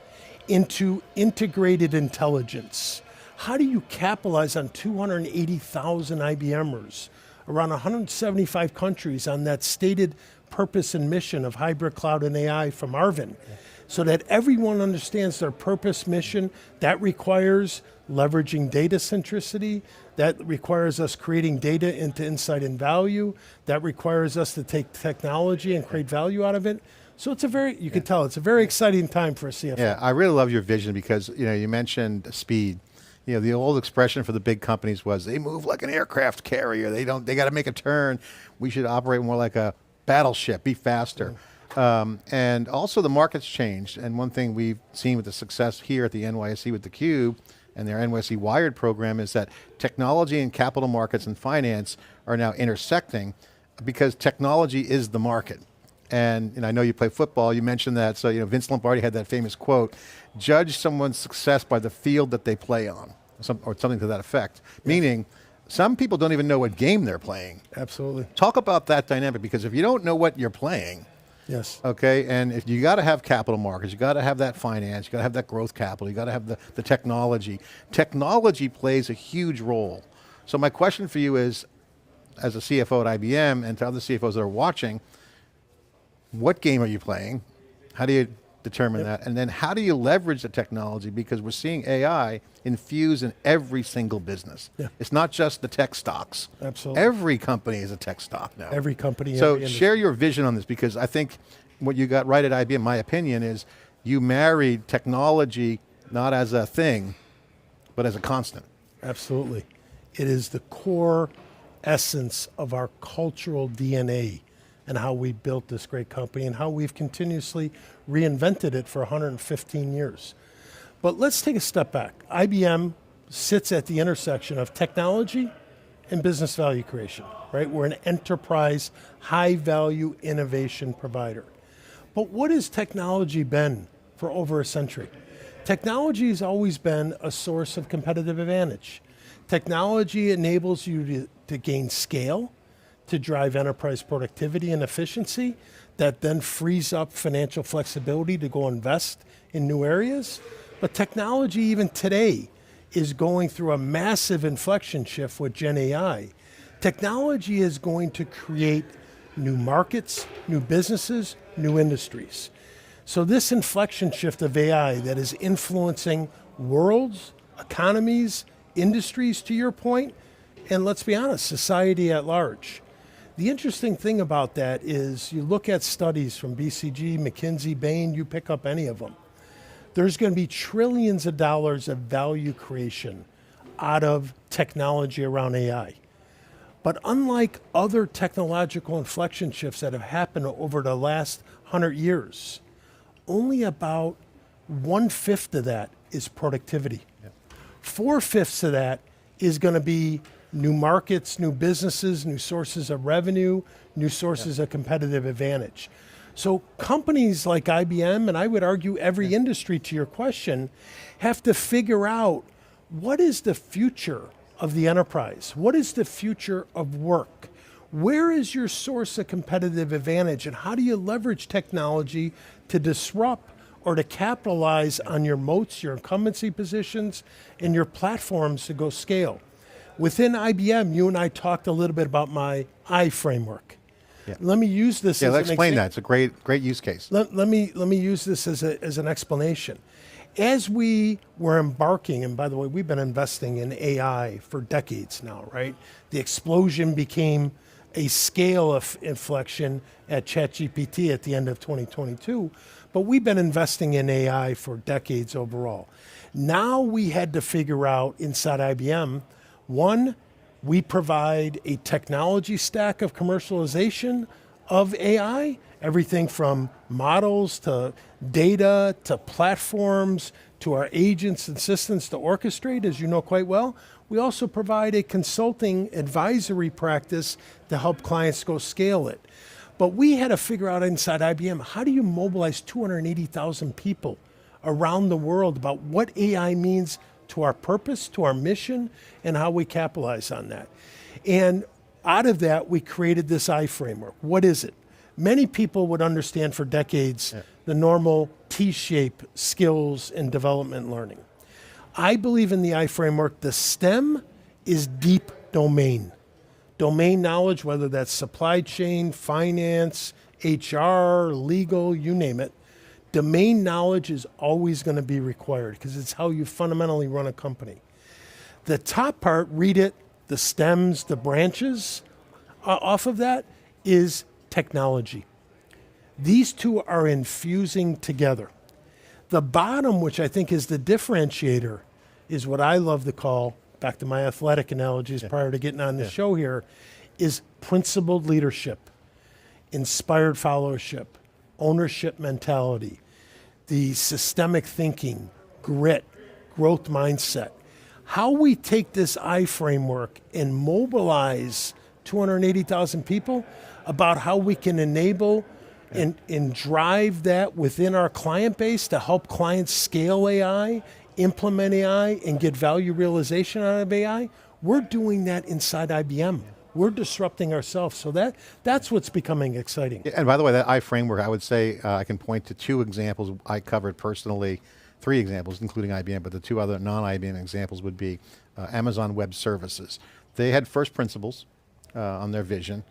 into integrated intelligence. How do you capitalize on 280,000 IBMers around 175 countries on that stated purpose and mission of hybrid cloud and AI from Arvind, so that everyone understands their purpose mission? That requires leveraging data centricity, that requires us creating data into insight and value, that requires us to take technology and create value out of it. So it's a very, you can tell, it's a very exciting time for a CFO. Yeah, I really love your vision because you mentioned speed. The old expression for the big companies was they move like an aircraft carrier. They got to make a turn. We should operate more like a battleship, be faster. And also the market's changed. And one thing we've seen with the success here at the NYSE with theCUBE and their NYSE Wired program is that technology and capital markets and finance are now intersecting because technology is the market. And I know you play football, you mentioned that, so Vince Lombardi had that famous quote, judge someone's success by the field that they play on, or something to that effect. Yes. Meaning, some people don't even know what game they're playing. Absolutely. Talk about that dynamic, because if you don't know what you're playing, yes. Okay, and if you got to have capital markets, you got to have that finance, you got to have that growth capital, you got to have the technology. Technology plays a huge role. So my question for you is, as a CFO at IBM and to other CFOs that are watching, what game are you playing? How do you determine that? And then how do you leverage the technology? Because we're seeing AI infused in every single business. Yeah. It's not just the tech stocks. Absolutely. Every company is a tech stock now. Every company. So every share your vision on this, because I think what you got right at IBM, my opinion, is you married technology not as a thing, but as a constant. Absolutely. It is the core essence of our cultural DNA and how we built this great company and how we've continuously reinvented it for 115 years. But let's take a step back. IBM sits at the intersection of technology and business value creation, right? We're an enterprise, high value innovation provider. But what has technology been for over a century? Technology has always been a source of competitive advantage. Technology enables you to gain scale, to drive enterprise productivity and efficiency, that then frees up financial flexibility to go invest in new areas. But technology, even today, is going through a massive inflection shift with Gen AI. Technology is going to create new markets, new businesses, new industries. So this inflection shift of AI that is influencing worlds, economies, industries, to your point, and let's be honest, society at large. The interesting thing about that is you look at studies from BCG, McKinsey, Bain, you pick up any of them. There's going to be trillions of dollars of value creation out of technology around AI. But unlike other technological inflection shifts that have happened over the last 100 years, only about 1/5 of that is productivity. Yep. 4/5 of that is going to be new markets, new businesses, new sources of revenue, new sources of competitive advantage. So companies like IBM, and I would argue every industry, to your question, have to figure out what is the future of the enterprise? What is the future of work? Where is your source of competitive advantage, and how do you leverage technology to disrupt or to capitalize on your moats, your incumbency positions, and your platforms to go scale? Within IBM, you and I talked a little bit about my I framework. Yeah. Let me use this as an example. Yeah, explain that. It's a great use case. Let me use this as an explanation. As we were embarking, and by the way, we've been investing in AI for decades now, right? The explosion became a scale of inflection at ChatGPT at the end of 2022, but we've been investing in AI for decades overall. Now we had to figure out inside IBM, one, we provide a technology stack of commercialization of AI, everything from models to data to platforms to our agents and systems to orchestrate, as you know quite well. We also provide a consulting advisory practice to help clients go scale it. But we had to figure out inside IBM, how do you mobilize 280,000 people around the world about what AI means to our purpose, to our mission, and how we capitalize on that. And out of that, we created this I framework. What is it? Many people would understand for decades the normal T-shape skills and development learning. I believe in the I framework, the STEM is deep domain. Domain knowledge, whether that's supply chain, finance, HR, legal, you name it. Domain knowledge is always going to be required because it's how you fundamentally run a company. The top part, read it, the stems, the branches off of that is technology. These two are infusing together. The bottom, which I think is the differentiator, is what I love to call, back to my athletic analogies prior to getting on the show here, is principled leadership, inspired followership, ownership mentality, the systemic thinking, grit, growth mindset. How we take this I framework and mobilize 280,000 people about how we can enable and drive that within our client base to help clients scale AI, implement AI, and get value realization out of AI. We're doing that inside IBM. We're disrupting ourselves, so that's what's becoming exciting. Yeah, and by the way, that I framework, I would say I can point to 2 examples I covered personally, 3 examples, including IBM, but the 2 other non-IBM examples would be Amazon Web Services. They had first principles on their vision,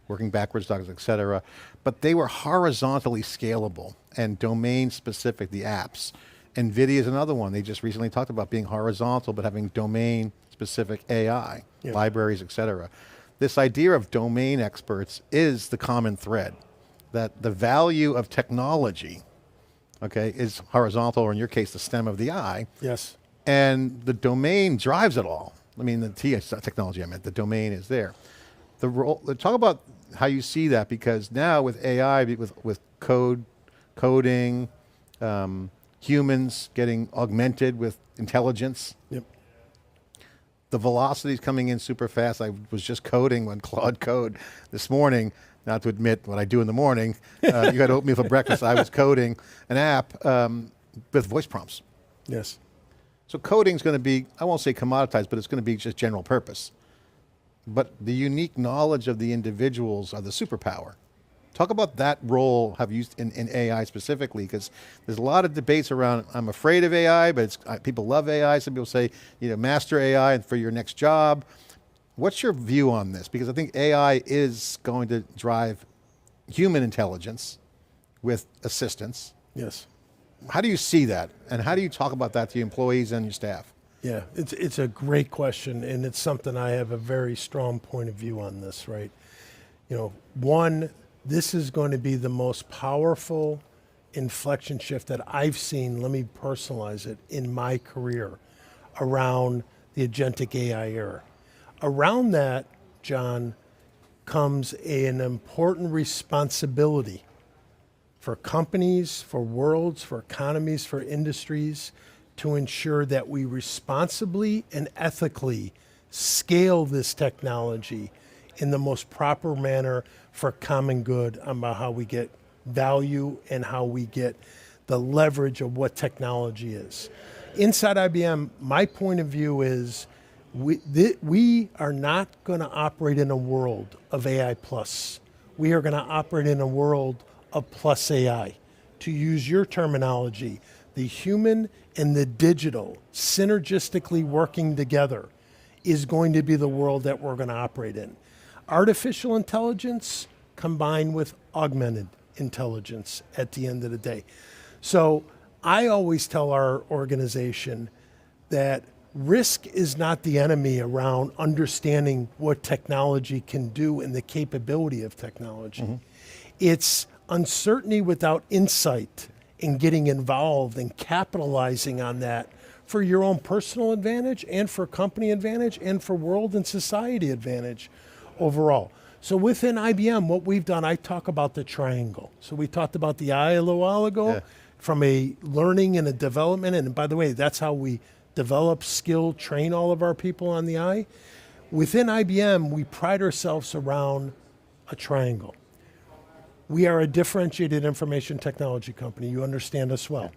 working backwards, et cetera, but they were horizontally scalable and domain specific, the apps. NVIDIA is another one. They just recently talked about being horizontal, but having domain specific AI, libraries, et cetera. This idea of domain experts is the common thread, that the value of technology, okay, is horizontal, or in your case, the stem of the I. Yes. And the domain drives it all. I mean, the technology I meant, the domain is there. The role, talk about how you see that, because now with AI, with coding, humans getting augmented with intelligence. Yep. The velocity is coming in super fast. I was just coding when Claude Code this morning, not to admit what I do in the morning. You got to open me for breakfast. I was coding an app with voice prompts. Yes. So coding is going to be, I won't say commoditized, but it's going to be just general purpose. But the unique knowledge of the individuals are the superpower. Talk about that role have used in AI specifically, because there's a lot of debates around, I'm afraid of AI, but people love AI. Some people say, master AI for your next job. What's your view on this? Because I think AI is going to drive human intelligence with assistance. Yes. How do you see that? And how do you talk about that to your employees and your staff? Yeah, it's a great question, and it's something I have a very strong point of view on this, right? One, this is going to be the most powerful inflection shift that I've seen, let me personalize it, in my career around the agentic AI era. Around that, John, comes an important responsibility for companies, for worlds, for economies, for industries, to ensure that we responsibly and ethically scale this technology in the most proper manner for common good about how we get value and how we get the leverage of what technology is. Inside IBM, my point of view is we are not going to operate in a world of AI plus. We are going to operate in a world of plus AI. To use your terminology, the human and the digital synergistically working together is going to be the world that we're going to operate in. Artificial intelligence combined with augmented intelligence at the end of the day. So I always tell our organization that risk is not the enemy around understanding what technology can do and the capability of technology. Mm-hmm. It's uncertainty without insight in getting involved and capitalizing on that for your own personal advantage and for company advantage and for world and society advantage overall. So within IBM, what we've done, I talk about the triangle. So we talked about the I a little while ago, from a learning and a development, and by the way, that's how we develop, skill, train all of our people on the I. Within IBM, we pride ourselves around a triangle. We are a differentiated information technology company. You understand us well.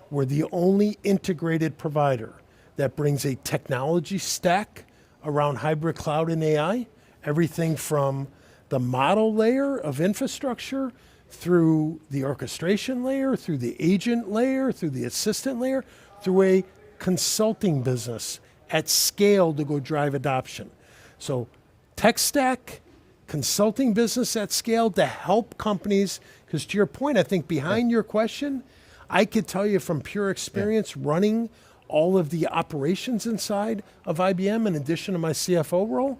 We're the only integrated provider that brings a technology stack around hybrid cloud and AI, everything from the model layer of infrastructure through the orchestration layer, through the agent layer, through the assistant layer, through a consulting business at scale to go drive adoption. So tech stack, consulting business at scale to help companies, because to your point, I think behind your question, I could tell you from pure experience running all of the operations inside of IBM in addition to my CFO role,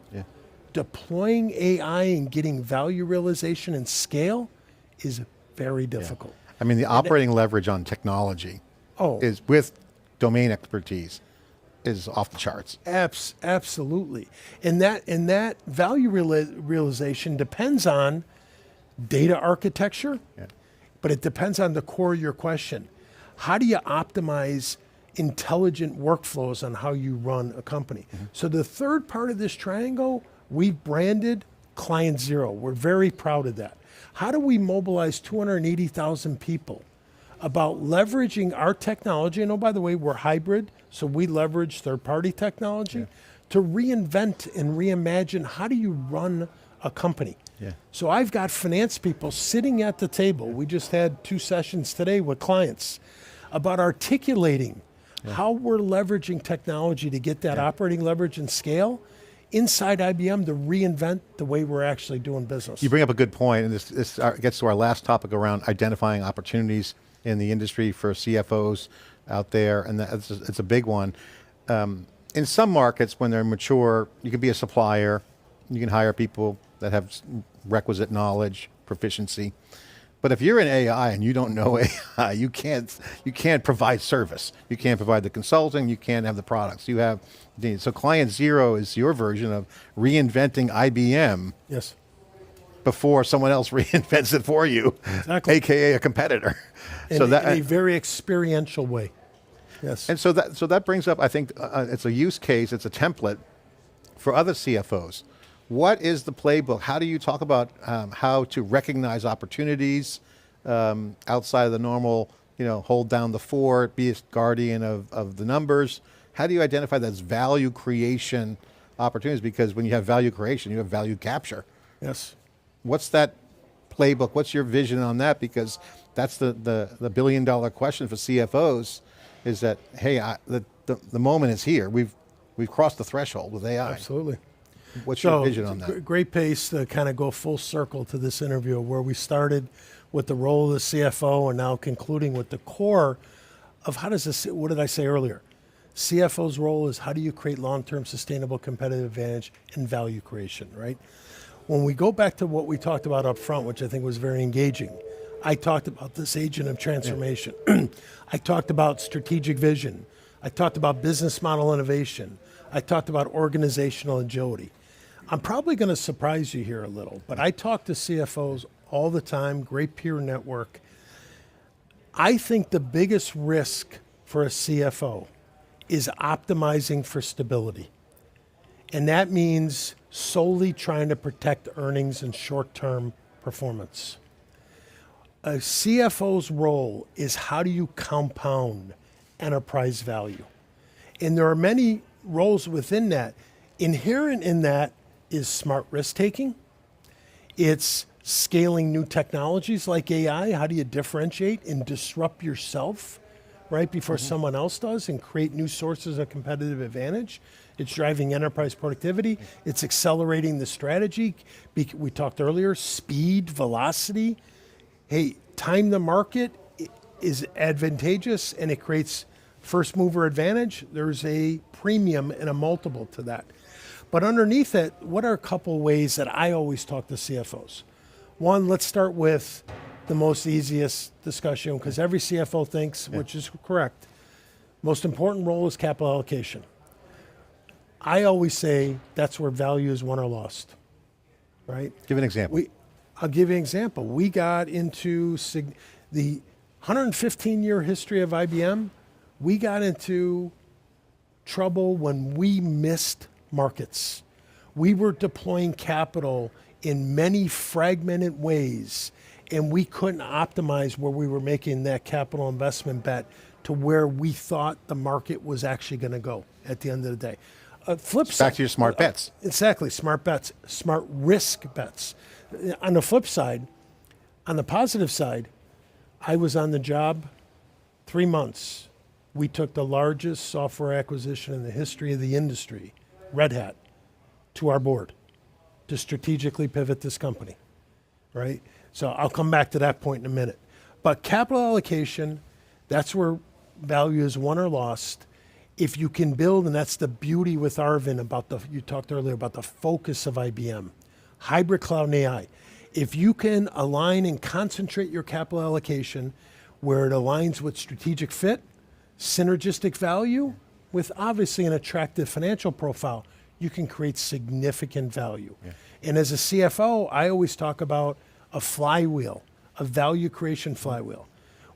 deploying AI and getting value realization and scale is very difficult. I mean, the operating leverage on technology is with domain expertise is off the charts. Absolutely. And that value realization depends on data architecture, but it depends on the core of your question. How do you optimize intelligent workflows on how you run a company? So the third part of this triangle, we've branded Client Zero. We're very proud of that. How do we mobilize 280,000 people about leveraging our technology? And oh, by the way, we're hybrid, so we leverage third-party technology to reinvent and reimagine how do you run a company. So I've got finance people sitting at the table. We just had 2 sessions today with clients about articulating how we're leveraging technology to get that operating leverage and scale inside IBM to reinvent the way we're actually doing business. You bring up a good point, and this gets to our last topic around identifying opportunities in the industry for CFOs out there, and it's a big one. In some markets, when they're mature, you can be a supplier, you can hire people that have requisite knowledge, proficiency. But if you're in AI and you don't know AI, you can't provide service. You can't provide the consulting, you can't have the products. So Client Zero is your version of reinventing IBM before someone else reinvents it for you, AKA a competitor. In a very experiential way. Yes. And so that brings up, I think, it's a use case, it's a template for other CFOs. What is the playbook? How do you talk about how to recognize opportunities outside of the normal, hold down the fort, be a guardian of the numbers? How do you identify those value creation opportunities? Because when you have value creation, you have value capture. Yes. What's that playbook? What's your vision on that? Because that's the billion-dollar question for CFOs is that, hey, the moment is here. We've crossed the threshold with AI. Absolutely. What's your vision on that? Great pace to kind of go full circle to this interview where we started with the role of the CFO and now concluding with the core of what did I say earlier? CFO's role is how do you create long-term sustainable competitive advantage and value creation, right? When we go back to what we talked about up front, which I think was very engaging, I talked about this agent of transformation. I talked about strategic vision. I talked about business model innovation. I talked about organizational agility. I'm probably going to surprise you here a little, but I talk to CFOs all the time, great peer network. I think the biggest risk for a CFO is optimizing for stability. And that means solely trying to protect earnings and short-term performance. A CFO's role is how do you compound enterprise value? And there are many roles within that. Inherent in that is smart risk-taking. It's scaling new technologies like AI. How do you differentiate and disrupt yourself right before someone else does and create new sources of competitive advantage? It's driving enterprise productivity. It's accelerating the strategy. We talked earlier, speed, velocity. Hey, time to market is advantageous and it creates first mover advantage. There's a premium and a multiple to that. But underneath it, what are a couple ways that I always talk to CFOs? One, let's start with the most easiest discussion because every CFO thinks, which is correct, most important role is capital allocation. I always say that's where value is won or lost, right? Give an example. I'll give you an example. We got into the 115-year history of IBM. We got into trouble when we missed markets. We were deploying capital in many fragmented ways, and we couldn't optimize where we were making that capital investment bet to where we thought the market was actually going to go at the end of the day. Flip side, back to your smart bets. Exactly, smart bets, smart risk bets. On the flip side, on the positive side, I was on the job 3 months. We took the largest software acquisition in the history of the industry, Red Hat, to our board to strategically pivot this company, right? So I'll come back to that point in a minute. But capital allocation, that's where value is won or lost. If you can build, and that's the beauty with Arvind about you talked earlier about the focus of IBM, hybrid cloud and AI. If you can align and concentrate your capital allocation where it aligns with strategic fit, synergistic value, with obviously an attractive financial profile, you can create significant value. Yeah. And as a CFO, I always talk about a flywheel, a value creation flywheel.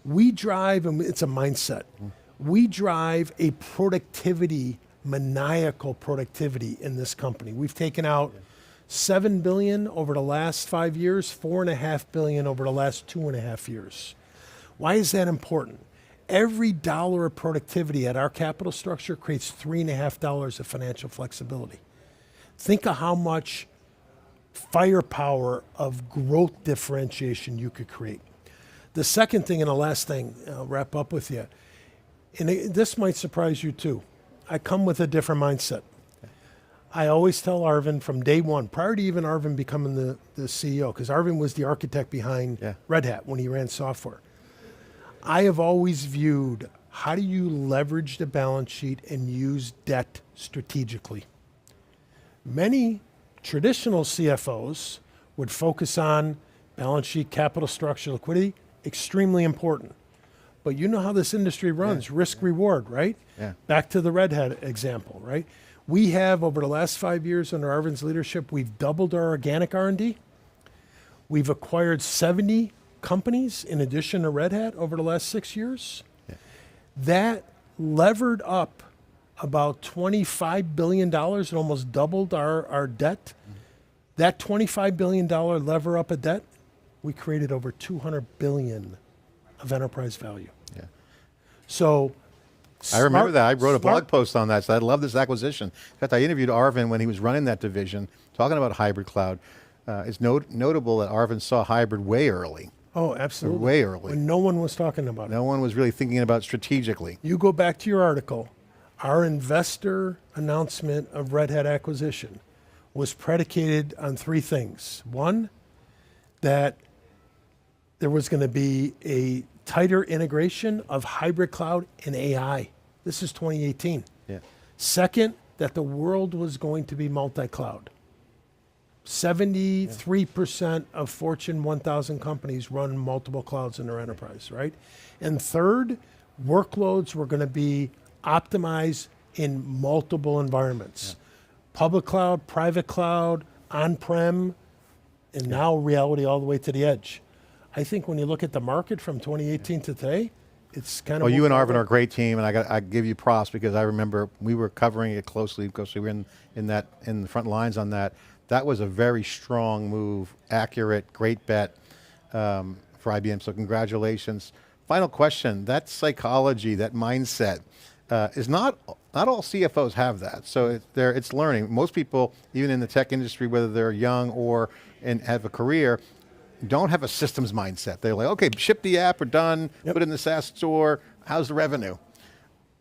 We drive, and it's a mindset, we drive a productivity, maniacal productivity in this company. We've taken out $7 billion over the last 5 years, $4.5 billion over the last 2.5 years. Why is that important? Every dollar of productivity at our capital structure creates $3.5 of financial flexibility. Think of how much firepower of growth differentiation you could create. The second thing and the last thing, I'll wrap up with you, and this might surprise you too. I come with a different mindset. I always tell Arvind from day one, prior to even Arvind becoming the CEO, because Arvind was the architect behind Red Hat when he ran software. I have always viewed, how do you leverage the balance sheet and use debt strategically? Many traditional CFOs would focus on balance sheet, capital structure, liquidity, extremely important. But you know how this industry runs, risk reward, right? Yeah. Back to the Red Hat example, right? We have, over the last 5 years under Arvind's leadership, we've doubled our organic R&D. We've acquired 70 companies in addition to Red Hat over the last 6 years. Yeah. That levered up about $25 billion. It almost doubled our debt. That $25 billion lever up of debt, we created over $200 billion of enterprise value. Yeah. So I remember that. I wrote a blog post on that, so I love this acquisition. In fact, I interviewed Arvind when he was running that division, talking about hybrid cloud. It's notable that Arvind saw hybrid way early. Oh, absolutely. Way early. When no one was talking about it. No one was really thinking about it strategically. You go back to your article, our investor announcement of Red Hat acquisition was predicated on 3 things. One, that there was going to be a tighter integration of hybrid cloud and AI. This is 2018. Yeah. Second, that the world was going to be multi-cloud. 73% of Fortune 1000 companies run multiple clouds in their enterprise, right? And third, workloads were going to be optimized in multiple environments. Public cloud, private cloud, on-prem, and now reality all the way to the edge. I think when you look at the market from 2018 to today, it's kind of... Well, you and Arvind are a great team, and I give you props because I remember we were covering it closely because we were in the front lines on that. That was a very strong move, accurate, great bet for IBM, so congratulations. Final question, that psychology, that mindset, is not all CFOs have that, so it's learning. Most people, even in the tech industry, whether they're young or have a career, don't have a systems mindset. They're like, okay, ship the app, we're done, put it in the SaaS store, how's the revenue?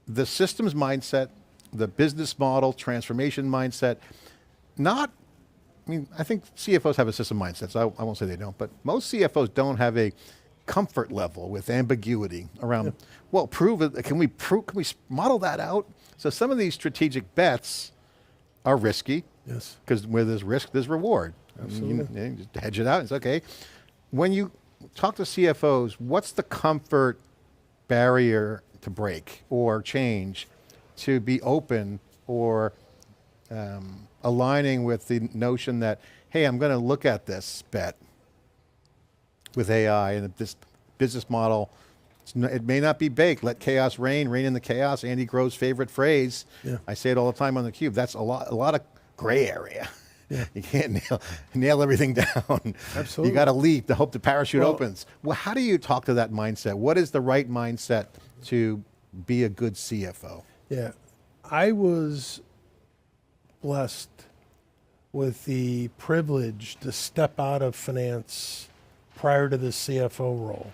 The systems mindset, the business model, transformation mindset, I think CFOs have a system mindset, so I won't say they don't, but most CFOs don't have a comfort level with ambiguity around, well, prove it, can we model that out? So some of these strategic bets are risky, because where there's risk, there's reward. Absolutely. You just hedge it out, it's okay. When you talk to CFOs, what's the comfort barrier to break or change to be open or aligning with the notion that, hey, I'm going to look at this bet with AI and this business model, it may not be baked. Let chaos reign in the chaos. Andy Grove's favorite phrase. Yeah. I say it all the time on theCUBE. That's a lot of gray area. You can't nail everything down. Absolutely. You got to leap to hope the parachute opens. Well, how do you talk to that mindset? What is the right mindset to be a good CFO? Yeah, I was blessed with the privilege to step out of finance prior to the CFO role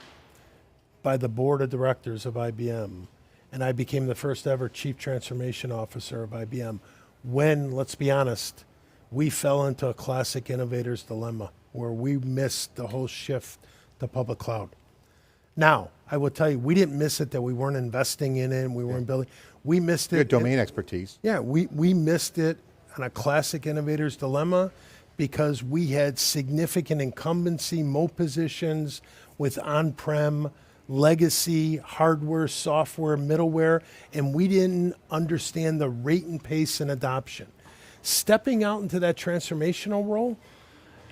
by the board of directors of IBM. And I became the first ever chief transformation officer of IBM when, let's be honest, we fell into a classic innovator's dilemma where we missed the whole shift to public cloud. Now, I will tell you, we didn't miss it that we weren't investing in it and we weren't building. We missed it. Good domain expertise. Yeah, we missed it on a classic innovator's dilemma because we had significant incumbency, positions with on-prem, legacy, hardware, software, middleware, and we didn't understand the rate and pace and adoption. Stepping out into that transformational role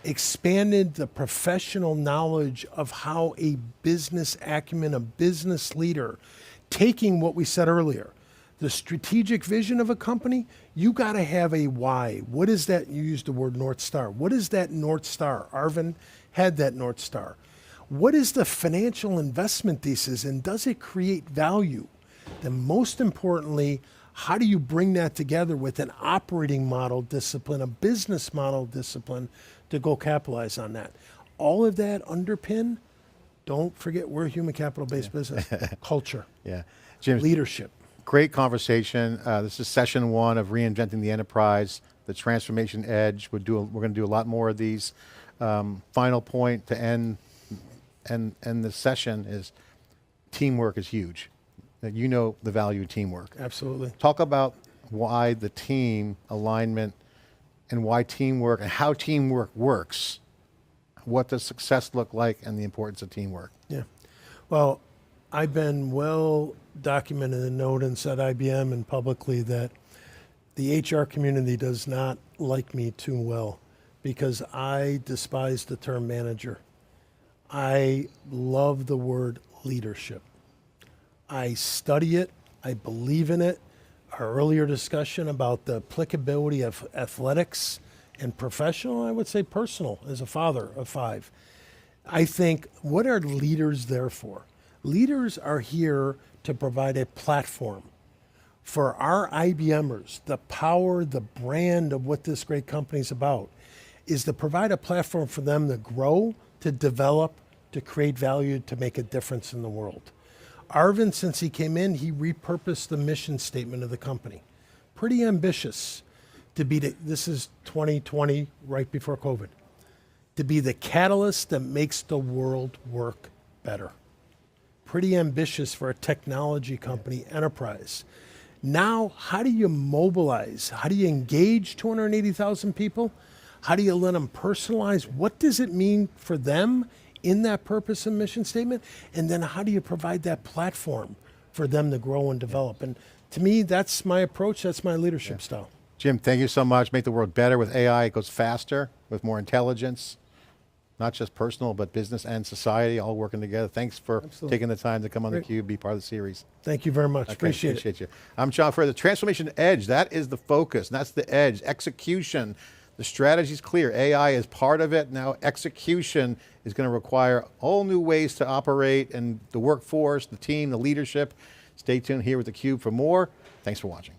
expanded the professional knowledge of how a business acumen, a business leader, taking what we said earlier, the strategic vision of a company, you got to have a why. What is that? You used the word North Star. What is that North Star? Arvind had that North Star. What is the financial investment thesis and does it create value? Then most importantly, how do you bring that together with an operating model discipline, a business model discipline to go capitalize on that? All of that underpin, don't forget we're a human capital-based business. Culture, Jim, leadership. Great conversation. This is session 1 of Reinventing the Enterprise, the Transformation Edge. We're going to do a lot more of these. Final point to end the session is teamwork is huge. That you know the value of teamwork. Absolutely. Talk about why the team alignment and why teamwork and how teamwork works. What does success look like and the importance of teamwork? Yeah. Well, I've been well documented and known inside IBM and publicly that the HR community does not like me too well because I despise the term manager. I love the word leadership. I study it, I believe in it. Our earlier discussion about the applicability of athletics and professional, I would say personal, as a father of 5. I think, what are leaders there for? Leaders are here to provide a platform for our IBMers. The power, the brand of what this great company is about is to provide a platform for them to grow, to develop, to create value, to make a difference in the world. Arvind, since he came in, he repurposed the mission statement of the company. Pretty ambitious to be, this is 2020, right before COVID, to be the catalyst that makes the world work better. Pretty ambitious for a technology company, enterprise. Now, how do you mobilize? How do you engage 280,000 people? How do you let them personalize? What does it mean for them in that purpose and mission statement? And then how do you provide that platform for them to grow and develop? And to me, that's my approach, that's my leadership style. Jim, thank you so much. Make the world better with AI. It goes faster with more intelligence, not just personal, but business and society all working together. Thanks for taking the time to come on theCUBE, be part of the series. Thank you very much, Okay, appreciate you. I'm John Furrier, the Transformation Edge, that is the focus, that's the edge, execution. The strategy's clear, AI is part of it. Now execution is going to require all new ways to operate and the workforce, the team, the leadership. Stay tuned here with theCUBE for more. Thanks for watching.